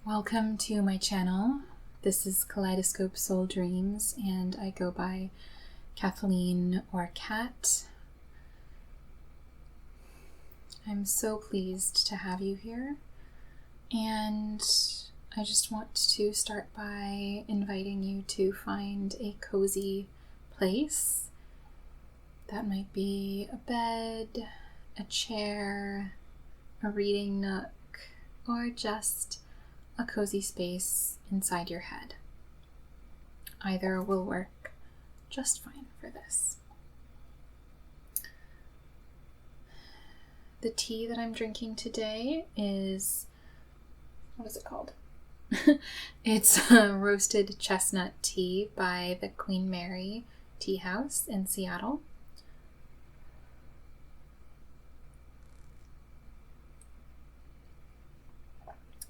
Welcome to my channel. This is Kaleidoscope Soul Dreams, and I go by Kathleen or Kat. I'm so pleased to have you here, and I just want to start by inviting you to find a cozy place. That might be a bed, a chair, a reading nook, or just a cozy space inside your head. Either will work just fine for this. The tea that I'm drinking today is, what is it called? It's roasted chestnut tea by the Queen Mary Tea House in Seattle.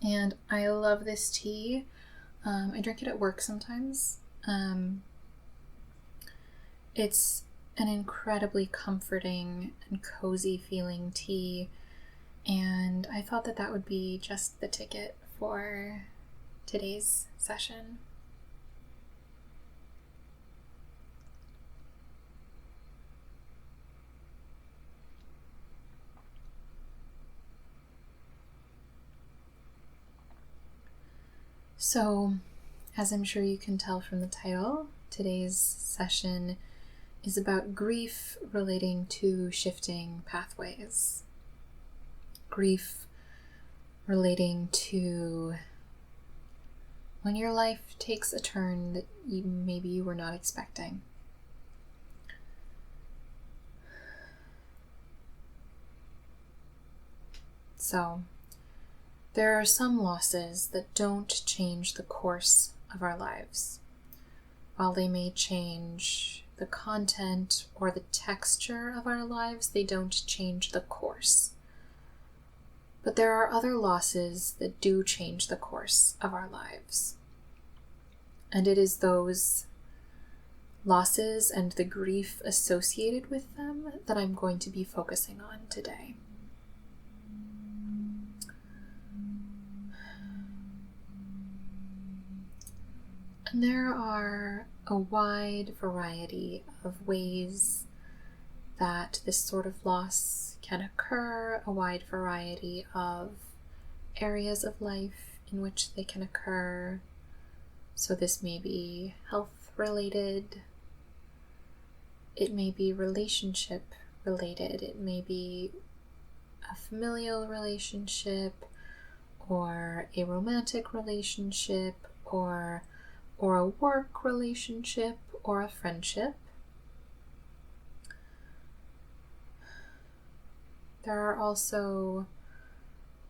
And I love this tea. I drink it at work sometimes. It's an incredibly comforting and cozy feeling tea, and I thought that that would be just the ticket for today's session. So, as I'm sure you can tell from the title, today's session is about grief relating to shifting pathways. Grief relating to when your life takes a turn that maybe you were not expecting. So, there are some losses that don't change the course of our lives. While they may change the content or the texture of our lives, they don't change the course. But there are other losses that do change the course of our lives. And it is those losses and the grief associated with them that I'm going to be focusing on today. And there are a wide variety of ways that this sort of loss can occur, a wide variety of areas of life in which they can occur. So this may be health related, it may be relationship related, it may be a familial relationship or a romantic relationship or a work relationship, or a friendship. There are also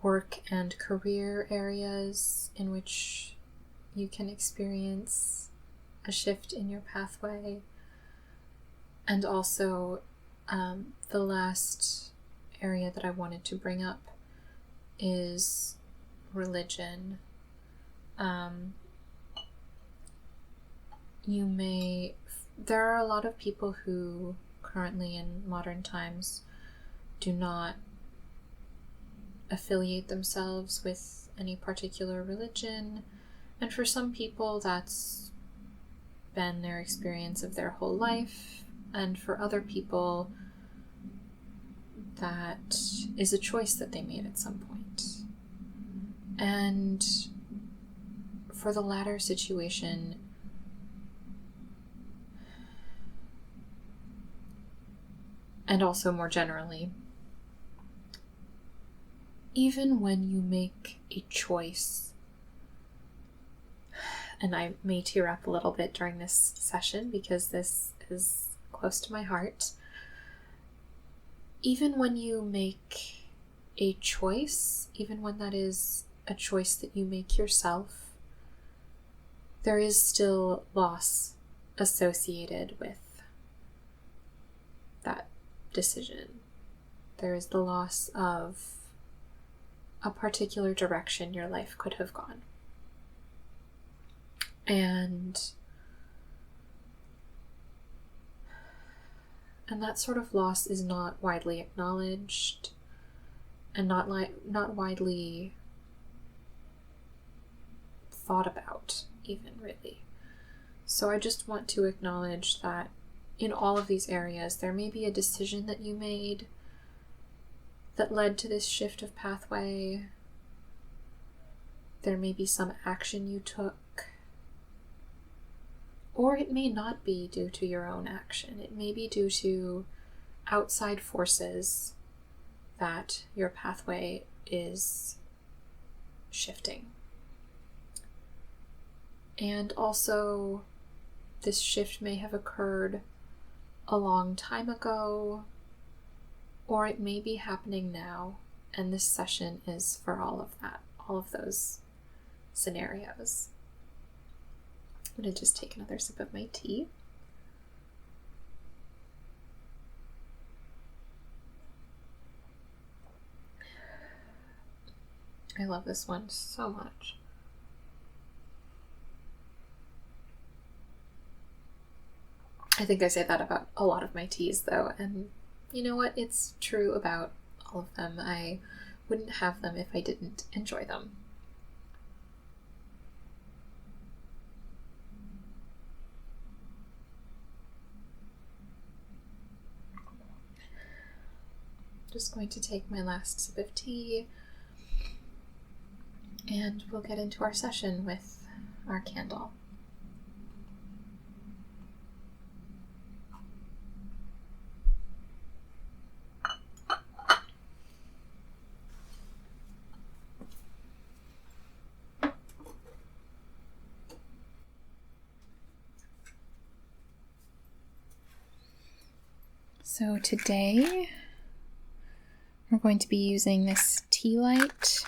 work and career areas in which you can experience a shift in your pathway. And also, the last area that I wanted to bring up is religion. There are a lot of people who currently in modern times do not affiliate themselves with any particular religion, and for some people that's been their experience of their whole life, and for other people that is a choice that they made at some point. And for the latter situation, and also more generally, even when you make a choice, and I may tear up a little bit during this session because this is close to my heart, even when you make a choice, even when that is a choice that you make yourself, there is still loss associated with that decision. There is the loss of a particular direction your life could have gone. And that sort of loss is not widely acknowledged and not widely thought about, even really. So I just want to acknowledge that in all of these areas, there may be a decision that you made that led to this shift of pathway. There may be some action you took, or it may not be due to your own action. It may be due to outside forces that your pathway is shifting. And also, this shift may have occurred a long time ago, or it may be happening now, and this session is for all of that, all of those scenarios. I'm going to just take another sip of my tea. I love this one so much. I think I say that about a lot of my teas, though, and you know what? It's true about all of them. I wouldn't have them if I didn't enjoy them. Just going to take my last sip of tea, and we'll get into our session with our candle. So today we're going to be using this tea light.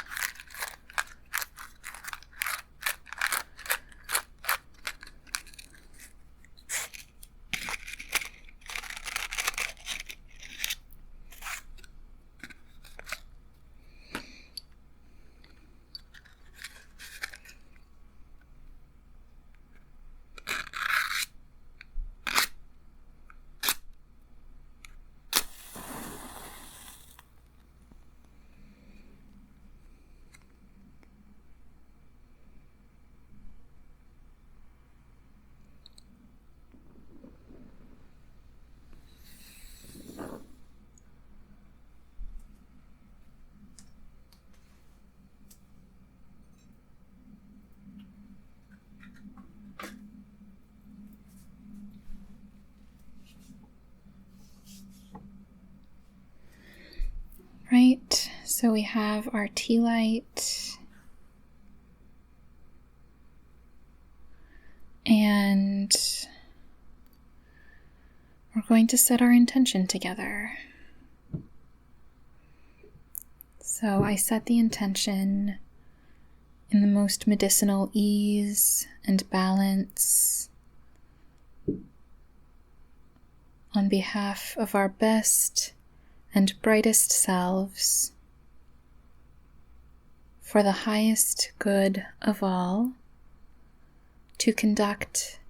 Right, so we have our tea light, and we're going to set our intention together. So I set the intention in the most medicinal ease and balance on behalf of our best and brightest selves, for the highest good of all, to conduct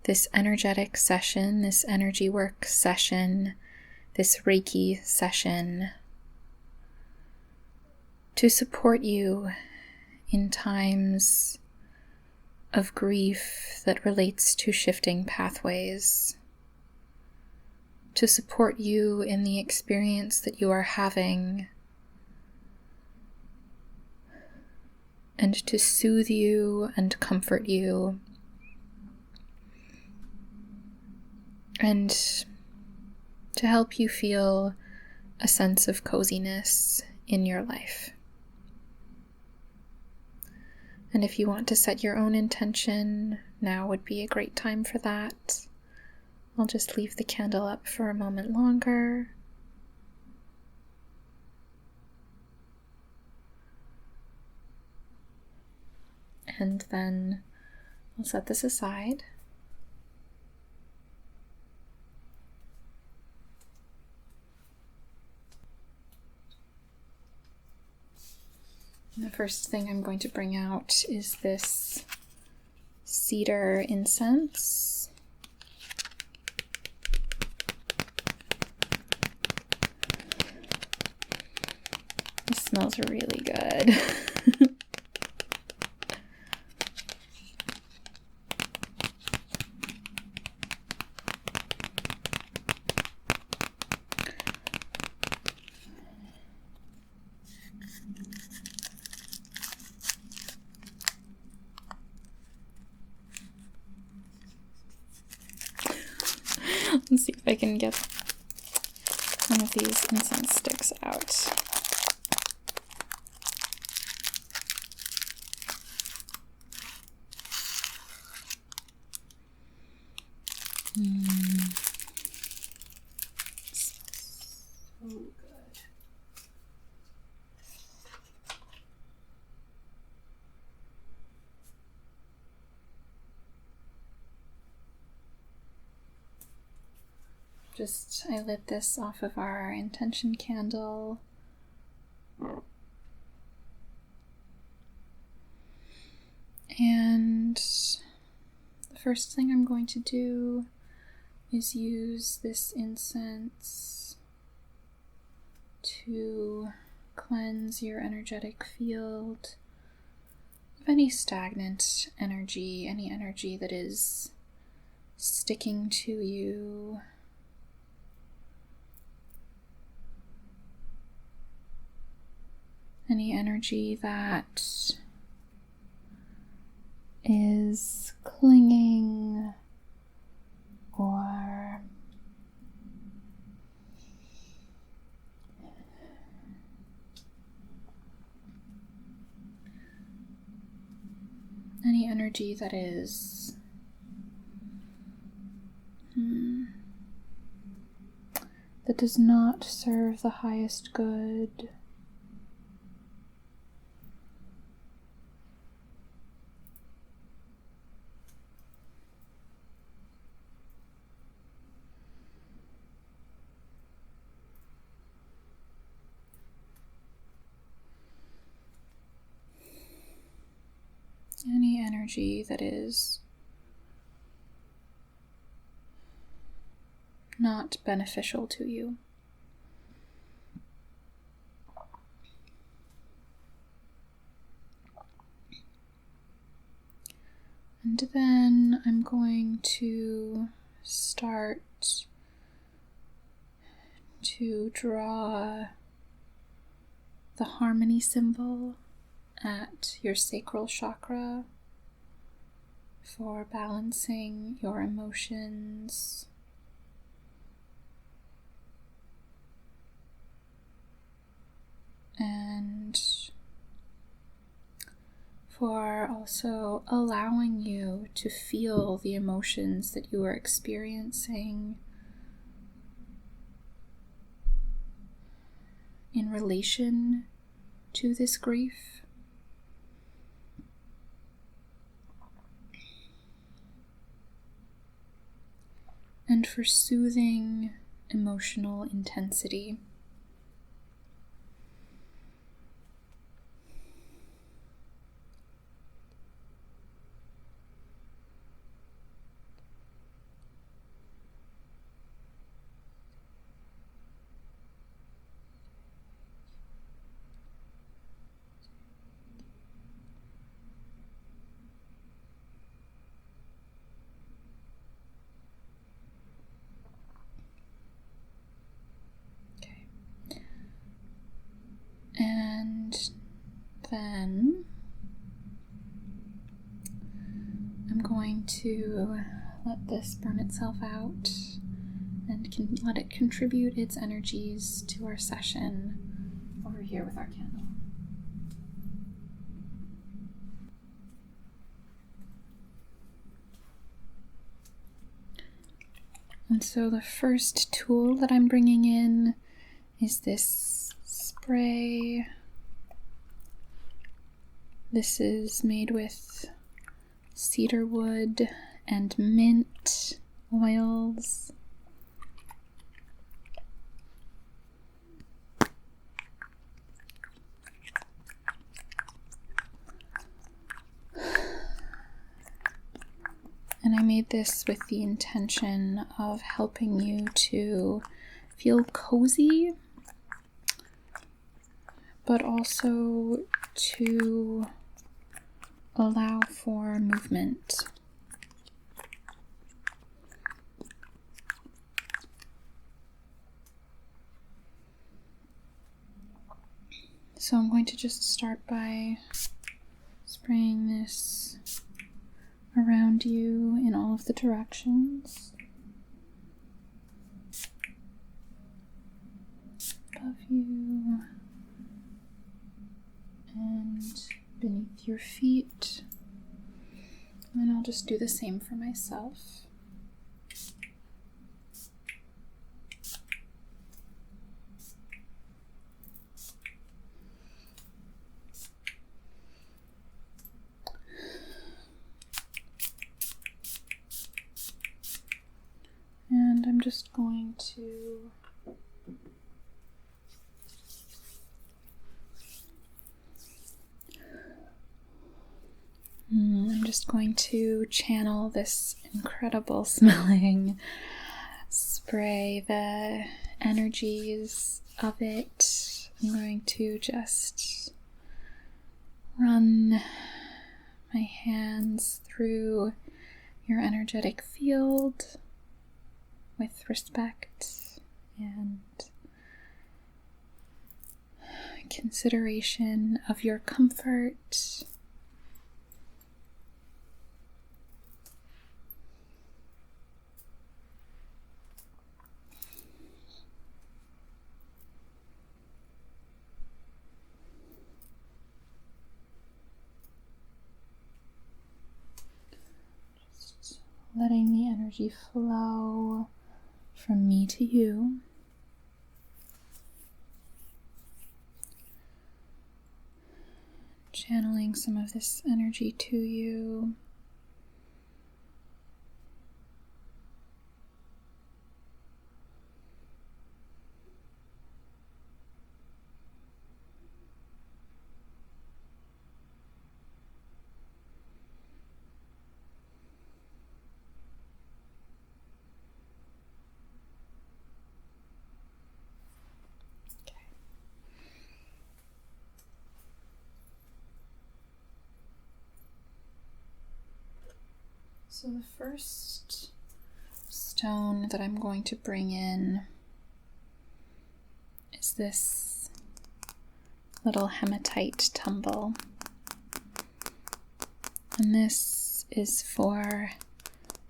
this energetic session, this energy work session, this Reiki session, to support you in times of grief that relates to shifting pathways, to support you in the experience that you are having, and to soothe you and comfort you, and to help you feel a sense of coziness in your life. And if you want to set your own intention, now would be a great time for that. I'll just leave the candle up for a moment longer. And then I'll set this aside. And the first thing I'm going to bring out is this cedar incense. It smells really good. Let's see if I can get one of these incense sticks out. So good. I lit this off of our intention candle. And the first thing I'm going to do is use this incense to cleanse your energetic field of any stagnant energy, any energy that is sticking to you. Any energy that is clinging or any energy that is that does not serve the highest good. Any energy that is not beneficial to you. And then I'm going to start to draw the harmony symbol at your sacral chakra for balancing your emotions and for also allowing you to feel the emotions that you are experiencing in relation to this grief. And for soothing emotional intensity. And then I'm going to let this burn itself out and let it contribute its energies to our session over here with our candle. And so the first tool that I'm bringing in is this spray. This is made with cedar wood and mint oils. And I made this with the intention of helping you to feel cozy, but also to allow for movement. So I'm going to just start by spraying this around you in all of the directions. above you and beneath your feet. And I'll just do the same for myself. And I'm just going to channel this incredible smelling spray, the energies of it. I'm going to just run my hands through your energetic field with respect and consideration of your comfort. Just letting the energy flow from me to you. Channeling some of this energy to you. So the first stone that I'm going to bring in is this little hematite tumble. And this is for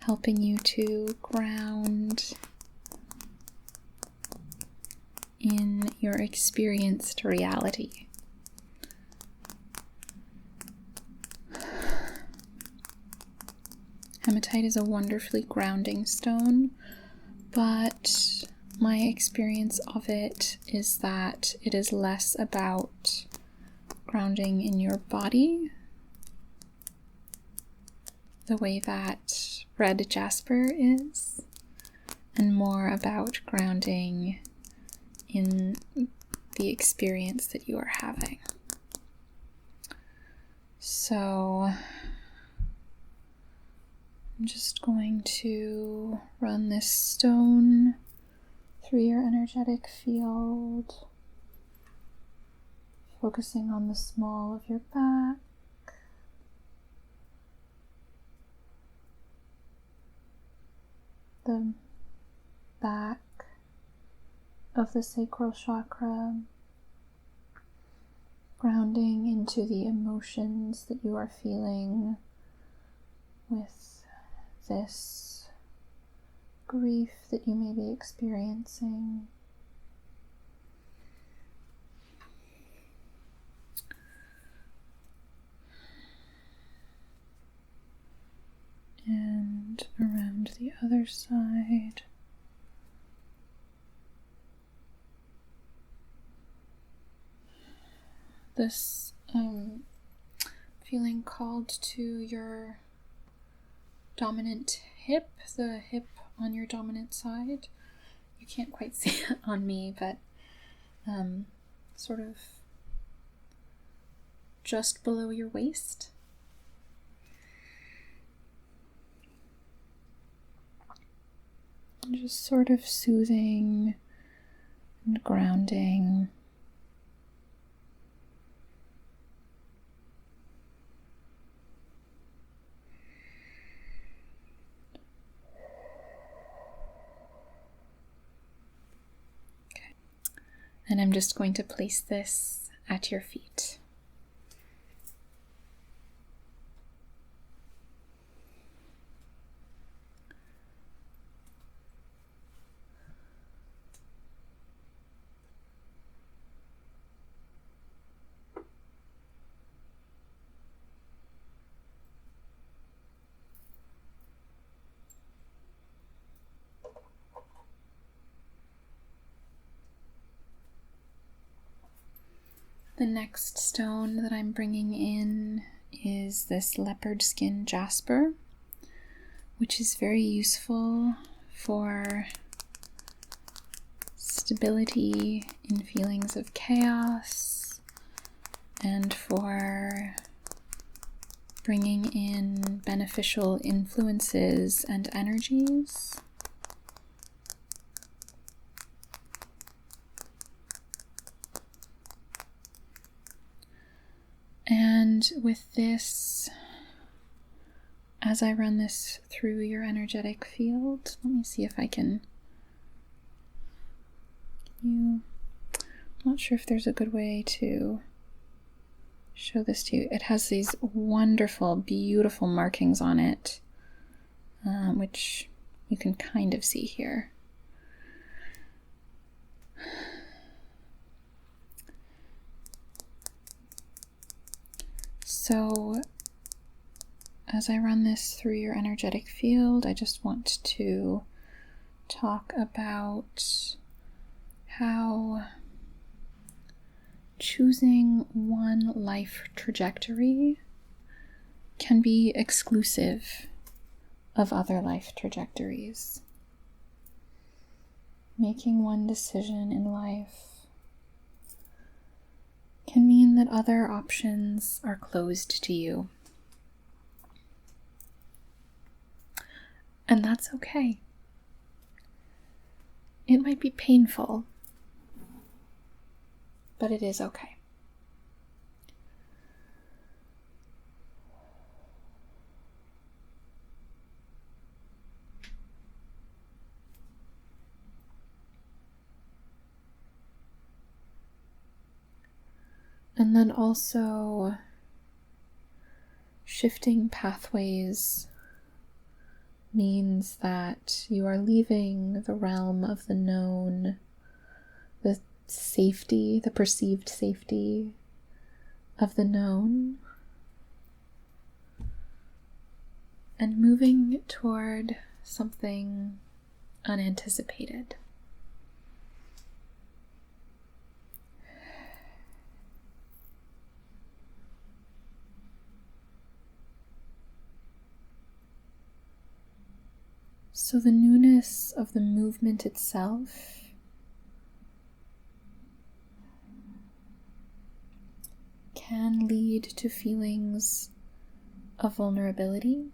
helping you to ground in your experienced reality. Hematite is a wonderfully grounding stone, but my experience of it is that it is less about grounding in your body, the way that red jasper is, and more about grounding in the experience that you are having. So I'm just going to run this stone through your energetic field, focusing on the small of your back, the back of the sacral chakra, grounding into the emotions that you are feeling with this grief that you may be experiencing. And around the other side. This feeling called to your dominant hip, the hip on your dominant side. You can't quite see it on me, but sort of just below your waist. And just sort of soothing and grounding. And I'm just going to place this at your feet. The next stone that I'm bringing in is this leopard skin jasper, which is very useful for stability in feelings of chaos and for bringing in beneficial influences and energies. And with this, as I run this through your energetic field, let me see if I can. I'm not sure if there's a good way to show this to you. It has these wonderful, beautiful markings on it, which you can kind of see here. So, as I run this through your energetic field, I just want to talk about how choosing one life trajectory can be exclusive of other life trajectories. Making one decision in life can mean that other options are closed to you. And that's okay. It might be painful, but it is okay. And then also shifting pathways means that you are leaving the realm of the known, the safety, the perceived safety of the known, and moving toward something unanticipated. So the newness of the movement itself can lead to feelings of vulnerability.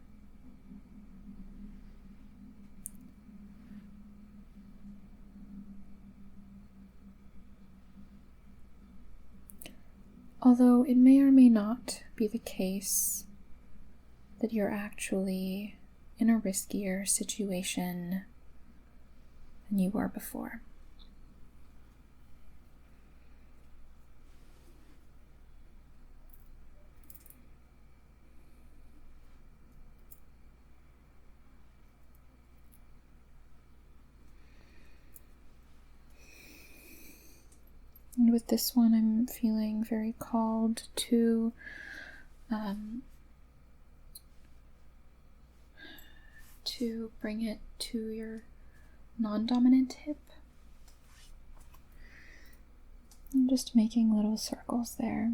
Although it may or may not be the case that you're actually in a riskier situation than you were before. And with this one, I'm feeling very called to bring it to your non-dominant hip. I'm just making little circles there.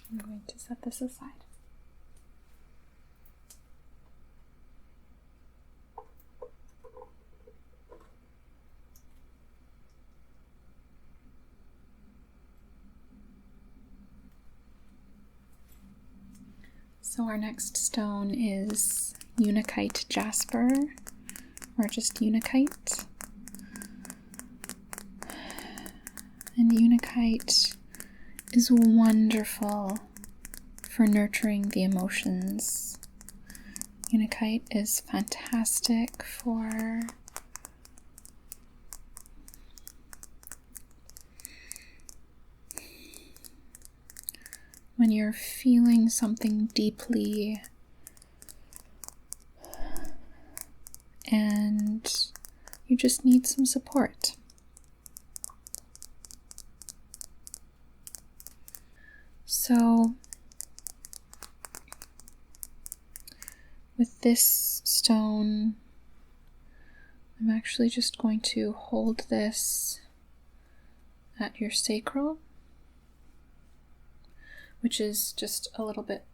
I'm going to set this aside. So our next stone is Unakite Jasper, or just Unakite. And Unakite is wonderful for nurturing the emotions. Unakite is fantastic for when you're feeling something deeply and you just need some support. So with this stone, I'm actually just going to hold this at your sacral, which is just a little bit,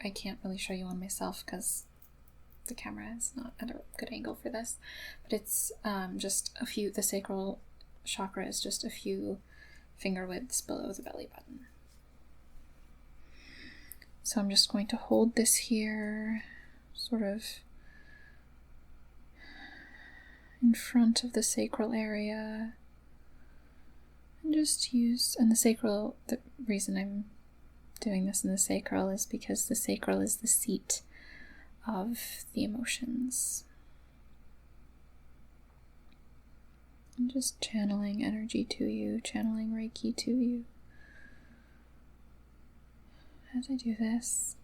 I can't really show you on myself because the camera is not at a good angle for this, but it's just a few, the sacral chakra is just a few finger widths below the belly button. So I'm just going to hold this here, sort of in front of the sacral area, and just use, and the sacral, the reason I'm doing this in the sacral is because the sacral is the seat of the emotions. And just channeling energy to you, channeling Reiki to you. As I do this,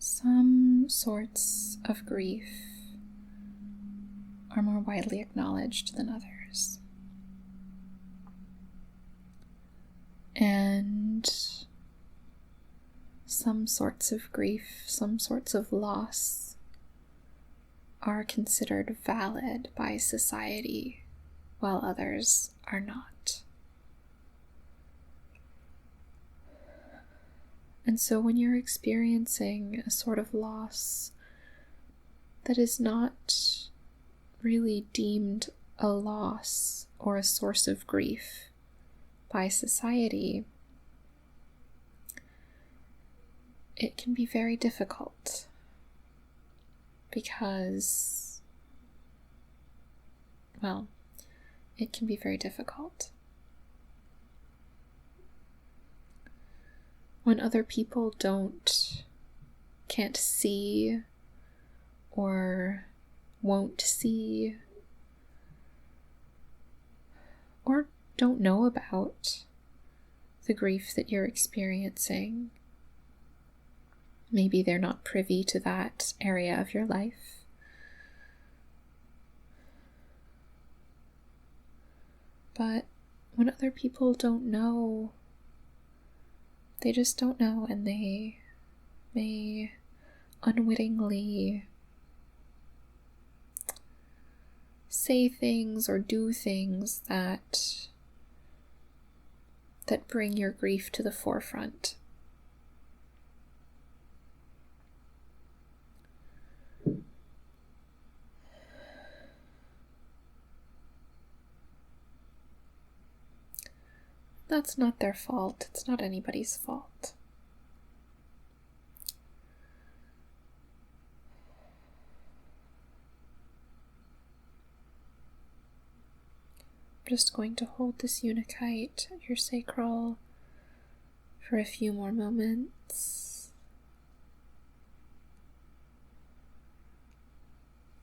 some sorts of grief are more widely acknowledged than others. And some sorts of grief, some sorts of loss are considered valid by society, while others are not. And so when you're experiencing a sort of loss that is not really deemed a loss or a source of grief by society, it can be very difficult because, well, it can be very difficult. When other people can't see or won't see or don't know about the grief that you're experiencing, maybe they're not privy to that area of your life. But when other people don't know, they just don't know, and they may unwittingly say things or do things that bring your grief to the forefront. That's not their fault. It's not anybody's fault. I'm just going to hold this unikite at your sacral for a few more moments,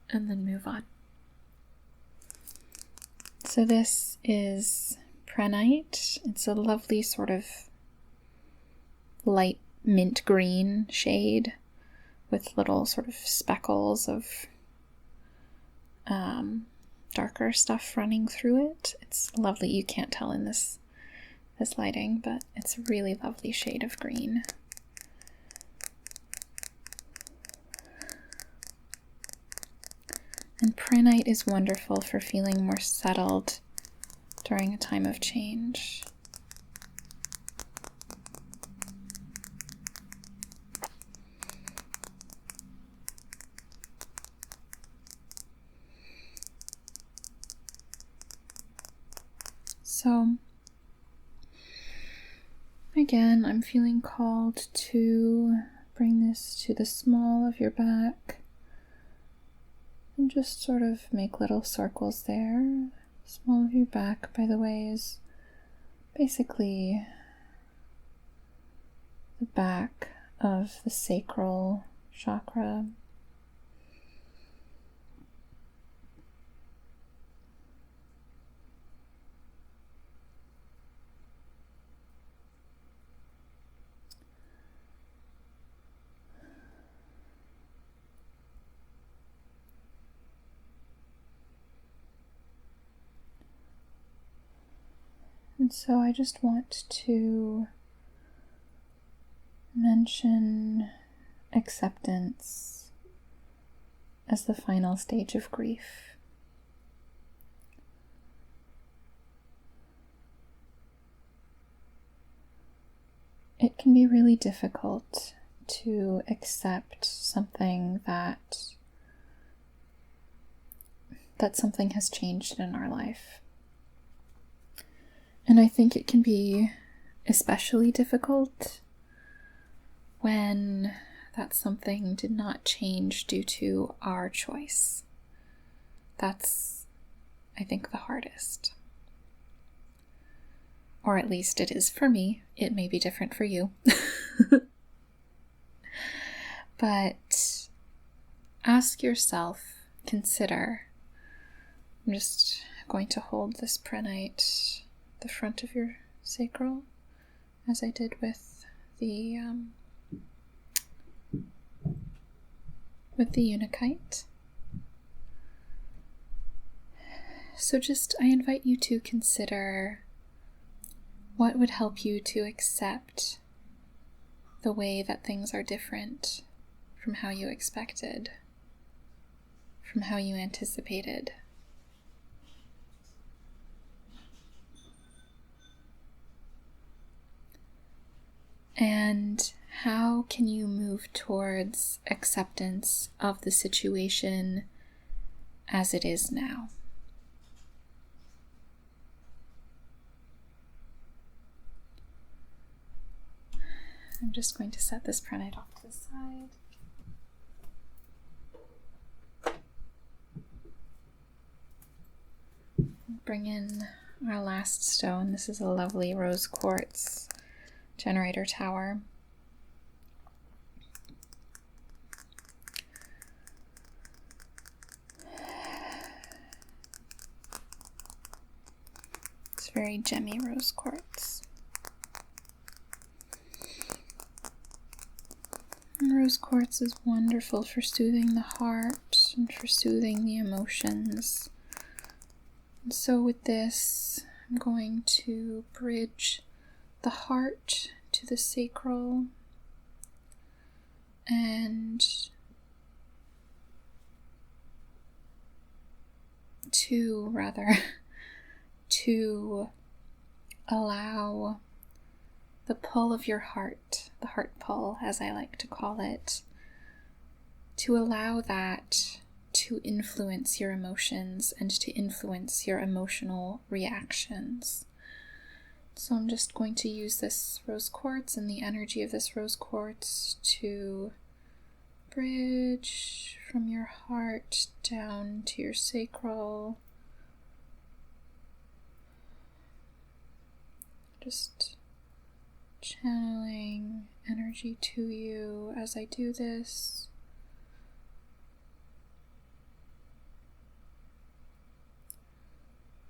and then move on. So this is Prenite. It's a lovely sort of light mint green shade with little sort of speckles of darker stuff running through it. It's lovely. You can't tell in this lighting, but it's a really lovely shade of green. And Prenite is wonderful for feeling more settled during a time of change. So, again, I'm feeling called to bring this to the small of your back and just sort of make little circles there. Small of your back, by the way, is basically the back of the sacral chakra. And so I just want to mention acceptance as the final stage of grief. It can be really difficult to accept something that something has changed in our life. And I think it can be especially difficult when that something did not change due to our choice. That's, I think, the hardest. Or at least it is for me. It may be different for you. But ask yourself, consider. I'm just going to hold this pranite the front of your sacral, as I did with the Unikite. So I invite you to consider what would help you to accept the way that things are different from how you expected, from how you anticipated. And how can you move towards acceptance of the situation as it is now? I'm just going to set this pranite off to the side. Bring in our last stone. This is a lovely rose quartz generator tower. It's very gemmy rose quartz. And rose quartz is wonderful for soothing the heart and for soothing the emotions. And so with this, I'm going to bridge the heart to the sacral and to allow the pull of your heart, the heart pull as I like to call it, to allow that to influence your emotions and to influence your emotional reactions. So I'm just going to use this rose quartz and the energy of this rose quartz to bridge from your heart down to your sacral. Just channeling energy to you as I do this.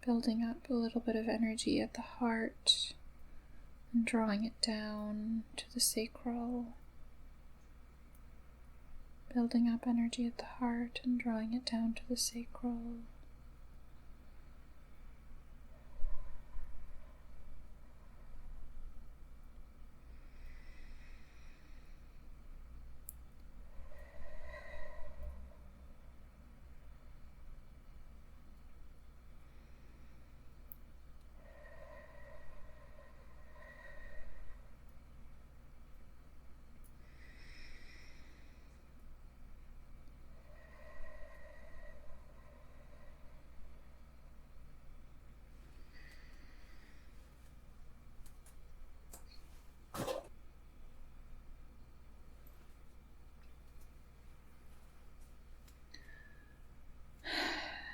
Building up a little bit of energy at the heart and drawing it down to the sacral. Building up energy at the heart and drawing it down to the sacral.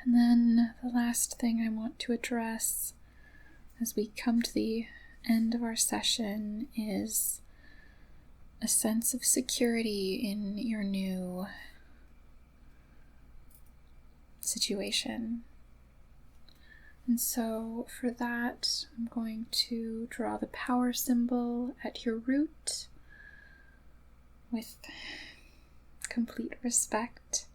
And then the last thing I want to address as we come to the end of our session is a sense of security in your new situation. And so for that, I'm going to draw the power symbol at your root with complete respect.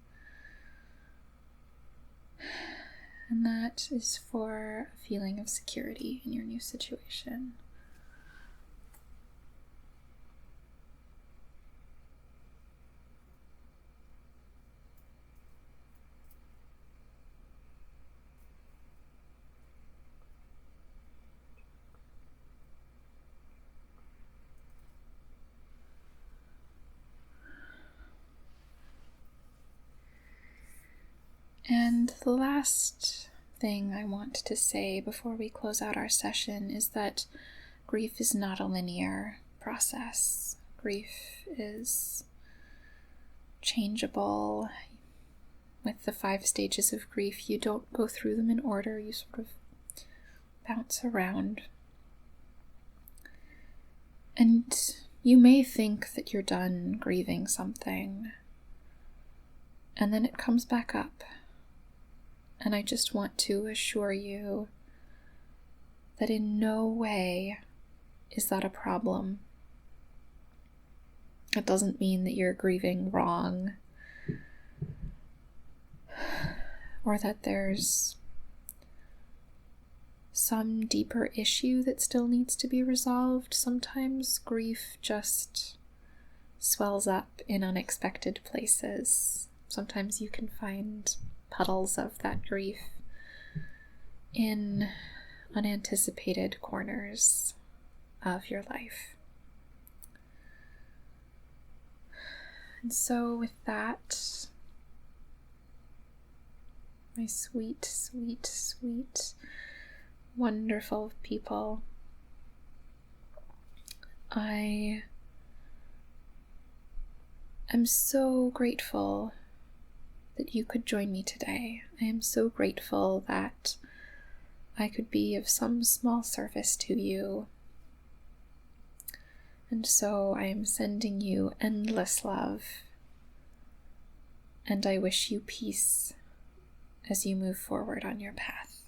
And that is for a feeling of security in your new situation. And the last thing I want to say before we close out our session is that grief is not a linear process. Grief is changeable. With the 5 stages of grief, you don't go through them in order, you sort of bounce around. And you may think that you're done grieving something, and then it comes back up. And I just want to assure you that in no way is that a problem. It doesn't mean that you're grieving wrong, or that there's some deeper issue that still needs to be resolved. Sometimes grief just swells up in unexpected places. Sometimes you can find puddles of that grief in unanticipated corners of your life. And so with that, my sweet, sweet, sweet, wonderful people, I am so grateful that you could join me today. I am so grateful that I could be of some small service to you. And so I am sending you endless love, and I wish you peace as you move forward on your path.